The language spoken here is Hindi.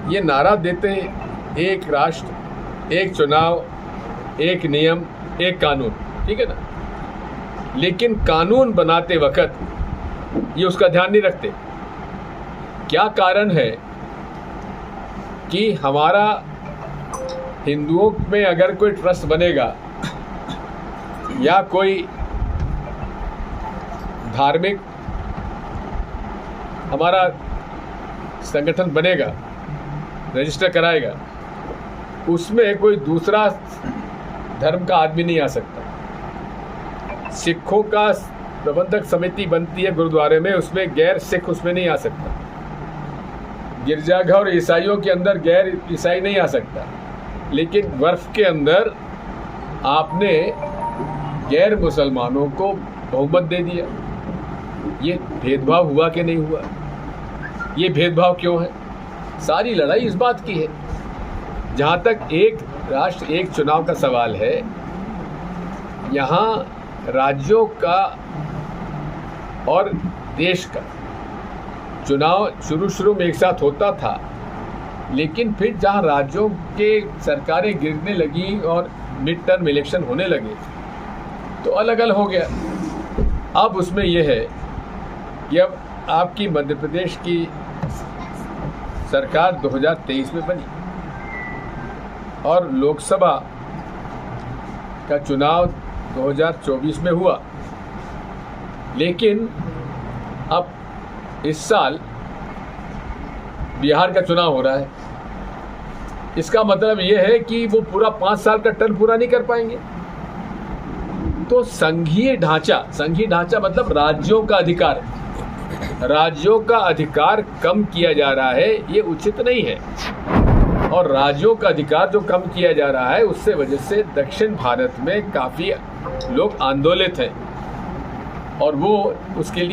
ये नारा देते हैं एक राष्ट्र, एक चुनाव, एक नियम, एक कानून, ठीक है ना, लेकिन कानून बनाते वक्त ये उसका ध्यान नहीं रखते। क्या कारण है कि हमारा हिंदुओं में अगर कोई ट्रस्ट बनेगा या कोई धार्मिक हमारा संगठन बनेगा, रजिस्टर कराएगा, उसमें कोई दूसरा धर्म का आदमी नहीं आ सकता। सिखों का प्रबंधक समिति बनती है गुरुद्वारे में, उसमें गैर सिख उसमें नहीं आ सकता। गिरजाघर ईसाइयों के अंदर गैर ईसाई नहीं आ सकता, लेकिन वक्फ के अंदर आपने गैर मुसलमानों को बहुमत दे दिया। ये भेदभाव हुआ कि नहीं हुआ? ये भेदभाव क्यों है? सारी लड़ाई इस बात की है। जहाँ तक एक राष्ट्र एक चुनाव का सवाल है, यहाँ राज्यों का और देश का चुनाव शुरू में एक साथ होता था, लेकिन फिर जहाँ राज्यों के सरकारें गिरने लगी और मिड टर्म इलेक्शन होने लगे तो अलग अलग हो गया। अब उसमें यह है कि अब आपकी मध्य प्रदेश की सरकार 2023 में बनी और लोकसभा का चुनाव 2024 में हुआ, लेकिन अब इस साल बिहार का चुनाव हो रहा है। इसका मतलब यह है कि वो पूरा 5 साल का टर्म पूरा नहीं कर पाएंगे। तो संघीय ढांचा मतलब राज्यों का अधिकार कम किया जा रहा है, ये उचित नहीं है। और राज्यों का अधिकार जो कम किया जा रहा है, उससे वजह से दक्षिण भारत में काफ़ी लोग आंदोलित हैं और वो उसके लिए